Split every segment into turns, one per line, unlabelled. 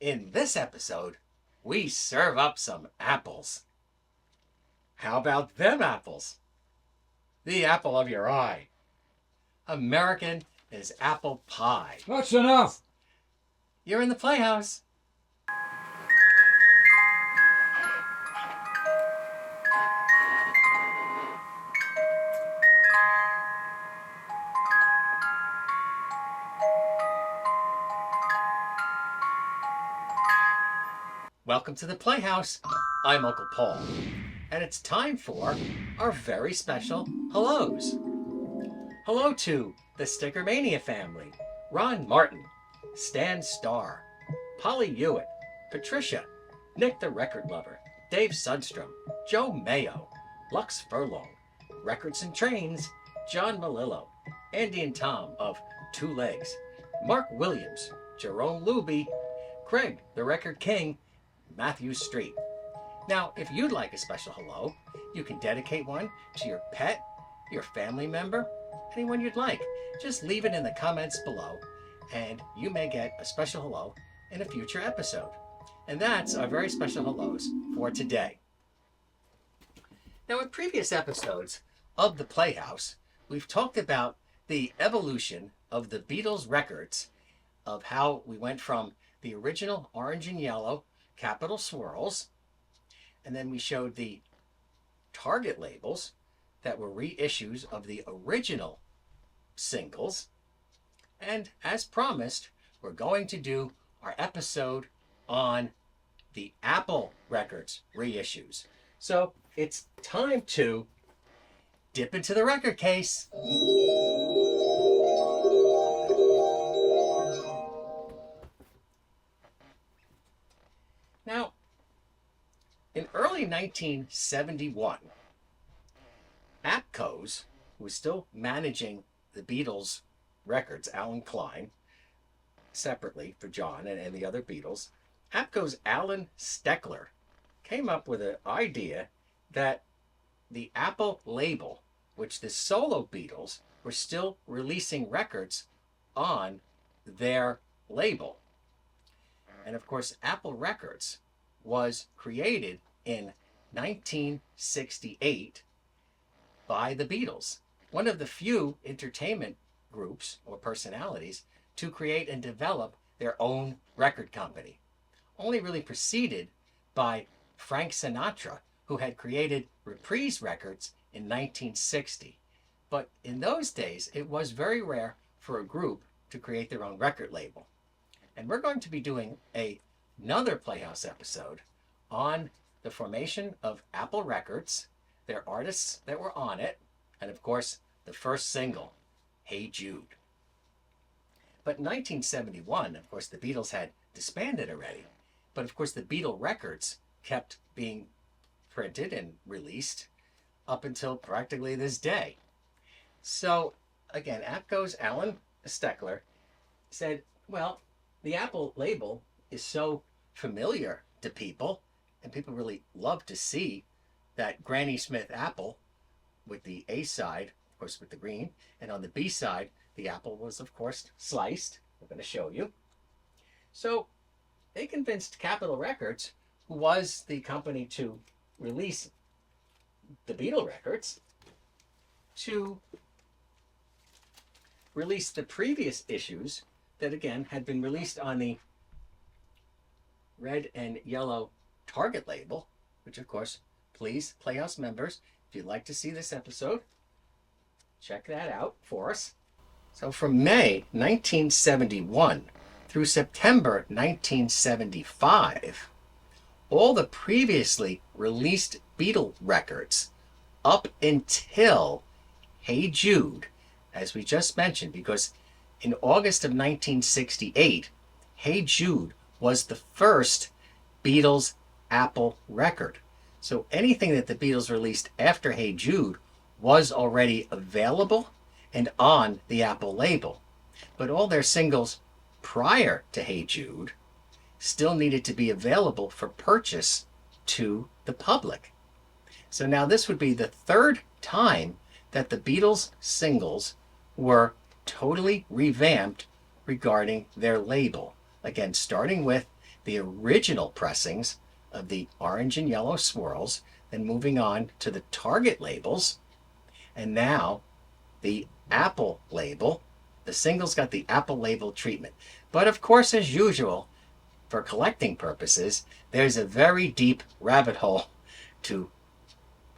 In this episode, we serve up some apples. How about them apples? The apple of your eye. American is apple pie.
That's enough.
You're in the Playhouse. Welcome to the Playhouse. I'm Uncle Paul, and it's time for our very special hellos. Hello to the Sticker Mania family, Ron Martin, Stan Starr, Polly Hewitt, Patricia, Nick the Record Lover, Dave Sundstrom, Joe Mayo, Lux Furlong, Records and Trains, John Malillo, Andy and Tom of Two Legs, Mark Williams, Jerome Luby, Craig the Record King, Matthew Street. Now, if you'd like a special hello, you can dedicate one to your pet, your family member, anyone you'd like. Just leave it in the comments below, and you may get a special hello in a future episode. And that's our very special hellos for today. Now, in previous episodes of the Playhouse, we've talked about the evolution of the Beatles records, of how we went from the original orange and yellow Capitol swirls, and then we showed the Target labels that were reissues of the original singles. And as promised, we're going to do our episode on the Apple Records reissues. So it's time to dip into the record case. Now, in early 1971, Apco's, who was still managing the Beatles records, Alan Klein, separately for John and the other Beatles, Apco's Alan Steckler came up with an idea that the Apple label, which the solo Beatles were still releasing records on their label. And of course, Apple Records was created in 1968 by the Beatles, one of the few entertainment groups or personalities to create and develop their own record company. Only really preceded by Frank Sinatra, who had created Reprise Records in 1960. But in those days, it was very rare for a group to create their own record label. And we're going to be doing another Playhouse episode on the formation of Apple Records, their artists that were on it, and of course, the first single, Hey Jude. But in 1971, of course, the Beatles had disbanded already. But of course, the Beatle records kept being printed and released up until practically this day. So again, Apco's Alan Steckler said, well, the Apple label is so familiar to people, and people really love to see that Granny Smith apple with the A side, of course, with the green, and on the B side, the apple was, of course, sliced. I'm going to show you. So they convinced Capitol Records, who was the company to release the Beatle records, to release the previous issues that, again, had been released on the red and yellow Target label, which, of course, please, Playhouse members, if you'd like to see this episode, check that out for us. So from May 1971 through September 1975, all the previously released Beatle records up until Hey Jude, as we just mentioned, because in August of 1968, Hey Jude was the first Beatles Apple record. So anything that the Beatles released after Hey Jude was already available and on the Apple label. But all their singles prior to Hey Jude still needed to be available for purchase to the public. So now this would be the third time that the Beatles singles were totally revamped regarding their label. Again, starting with the original pressings of the orange and yellow swirls, then moving on to the Target labels, and now the Apple label. The singles got the Apple label treatment. But of course, as usual, for collecting purposes, there's a very deep rabbit hole to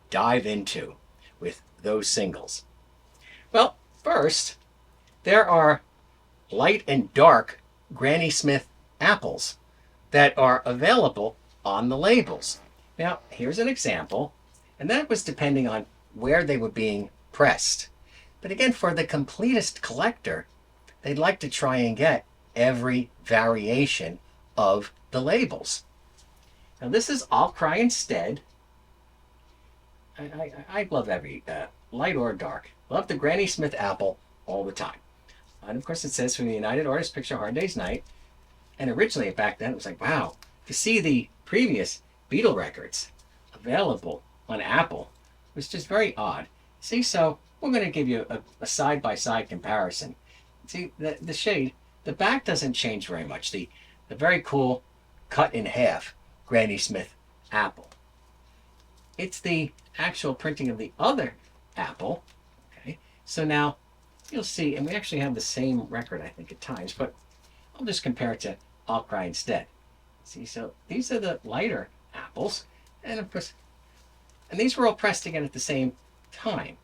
dive into with those singles. Well, first, there are light and dark Granny Smith apples that are available on the labels. Now, here's an example, and that was depending on where they were being pressed. But again, for the completest collector, they'd like to try and get every variation of the labels. Now, this is I'll Cry Instead. I love every light or dark. Love the Granny Smith apple all the time. And of course, it says from the United Artists Picture Hard Day's Night. And originally, back then, it was like, wow, to see the previous Beatle records available on Apple was just very odd. See, so we're going to give you a side-by-side comparison. See, the shade, the back doesn't change very much. The very cool cut in half Granny Smith apple. It's the actual printing of the other apple. Okay, so now you'll see, and we actually have the same record, I think, at times, but I'll just compare it to I'll Cry Instead. See, so these are the lighter apples, and of course, and these were all pressed again at the same time.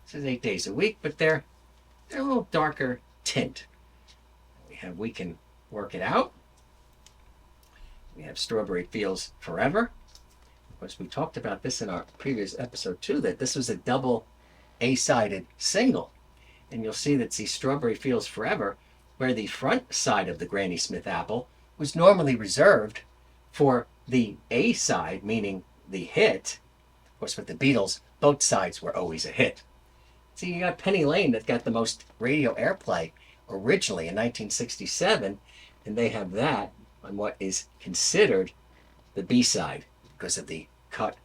This is 8 days a week, but they're a little darker tint. We have We Can Work It Out. We have Strawberry Fields Forever. Of course, we talked about this in our previous episode too, that this was a double A-sided single. And you'll see that the Strawberry Fields Forever, where the front side of the Granny Smith apple was normally reserved for the A side, meaning the hit. Of course, with the Beatles, both sides were always a hit. See, you got Penny Lane that got the most radio airplay originally in 1967, and they have that on what is considered the B side because of the cut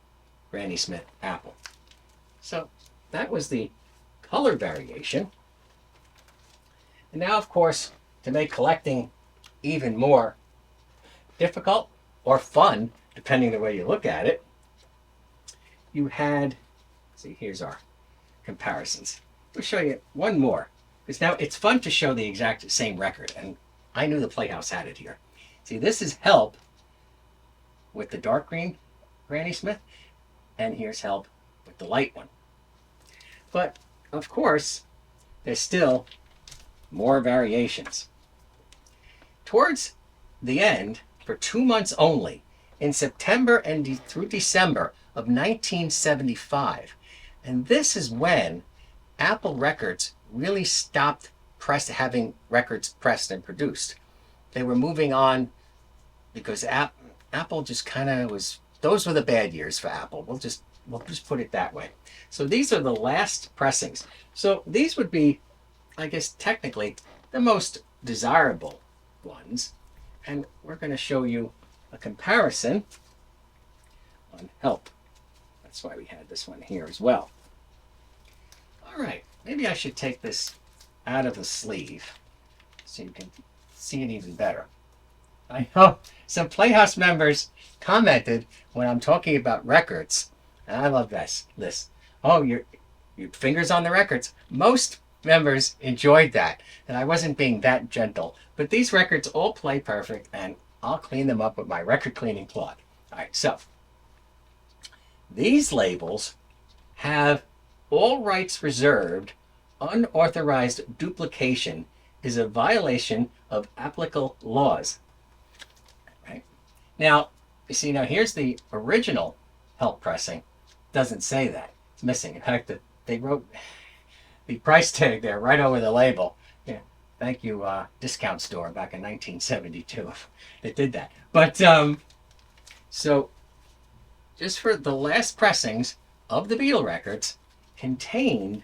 Granny Smith apple. So that was the color variation. And now, of course, to make collecting even more difficult or fun, depending the way you look at it, you had, see, here's our comparisons. We'll show you one more, because now it's fun to show the exact same record, and I knew the Playhouse had it here. See, this is Help with the dark green Granny Smith, and here's Help with the light one. But, of course, there's still more variations. Towards the end, for 2 months only, in September and through December of 1975, and this is when Apple Records really stopped having records pressed and produced. They were moving on because Apple just kind of was, those were the bad years for Apple. We'll just put it that way. So these are the last pressings. So these would be, I guess, technically the most desirable ones. And we're going to show you a comparison on Help. That's why we had this one here as well. All right, maybe I should take this out of the sleeve so you can see it even better. I know some Playhouse members commented when I'm talking about records, and I love this. Oh, your fingers on the records. Most members enjoyed that, and I wasn't being that gentle. But these records all play perfect, and I'll clean them up with my record cleaning cloth. All right, so these labels have all rights reserved. Unauthorized duplication is a violation of applicable laws. Right? Now, you see, now here's the original Help pressing. Doesn't say that. It's missing. In fact, they wrote the price tag there right over the label. Yeah, thank you, discount store back in 1972. It did that. But, so, just for the last pressings of the Beatle records contained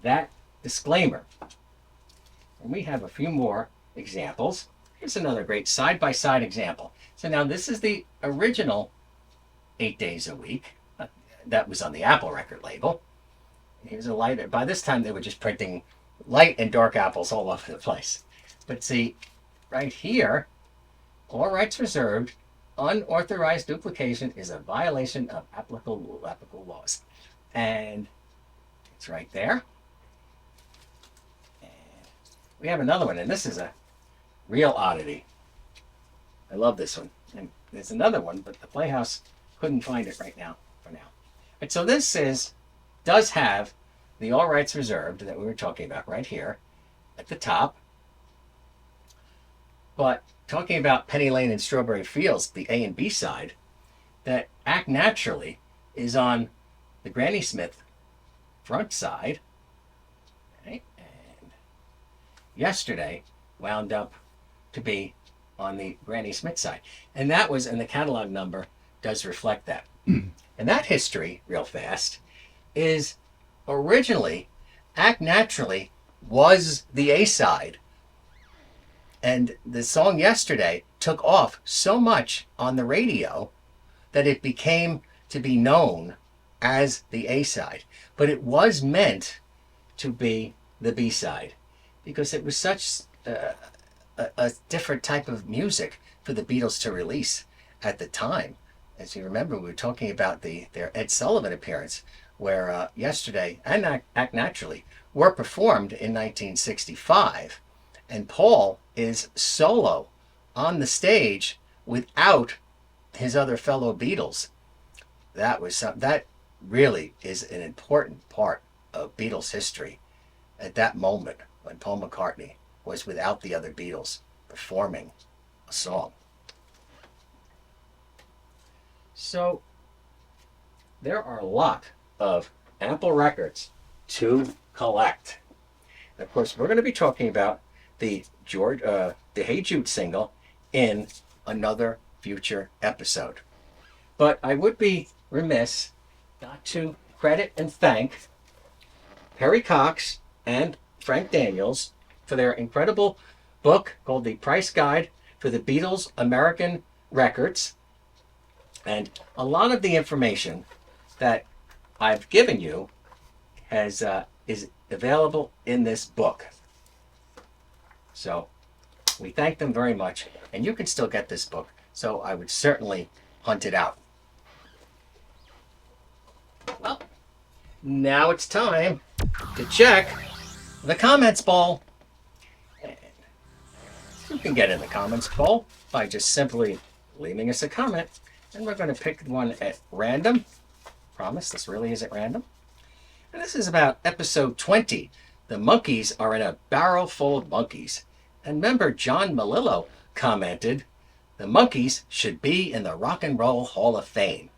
that disclaimer. And we have a few more examples. Here's another great side-by-side example. So now this is the original 8 days a week. That was on the Apple record label. Here's a lighter. By this time they were just printing light and dark apples all over the place. But see, right here, All rights reserved. Unauthorized duplication is a violation of applicable laws. And it's right there. And we have another one, and this is a real oddity. I love this one. And there's another one, but the Playhouse couldn't find it right now for now. And so this does have the all rights reserved that we were talking about right here at the top. But talking about Penny Lane and Strawberry Fields, the A and B side, that Act Naturally is on the Granny Smith front side. Okay? And Yesterday wound up to be on the Granny Smith side. And that was, and the catalog number does reflect that. And that history, real fast, is originally Act Naturally was the A side. And the song Yesterday took off so much on the radio that it became to be known as the A side. But it was meant to be the B side because it was such a different type of music for the Beatles to release at the time. As you remember, we were talking about their Ed Sullivan appearance, where Yesterday and Act Naturally were performed in 1965. And Paul is solo on the stage without his other fellow Beatles. That really is an important part of Beatles history at that moment when Paul McCartney was without the other Beatles performing a song. So there are a lot of Apple records to collect. And of course, we're going to be talking about the Hey Jude single in another future episode. But I would be remiss not to credit and thank Perry Cox and Frank Daniels for their incredible book called The Price Guide for the Beatles' American Records. And a lot of the information that I've given you is available in this book. So we thank them very much. And you can still get this book, so I would certainly hunt it out. Well, now it's time to check the comments bowl. And you can get in the comments bowl by just simply leaving us a comment. And we're going to pick one at random. Promise, this really is at random. And this is about episode 20. The monkeys are in a barrel full of monkeys. And member John Malillo commented, the monkeys should be in the Rock and Roll Hall of Fame.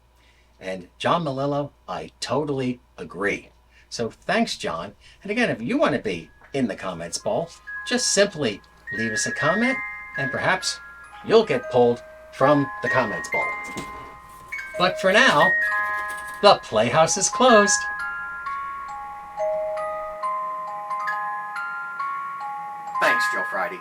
And John Malillo, I totally agree. So thanks, John. And again, if you want to be in the comments bowl, just simply leave us a comment and perhaps you'll get pulled from the comments bowl. But for now, the Playhouse is closed. Thanks, Joe Friday.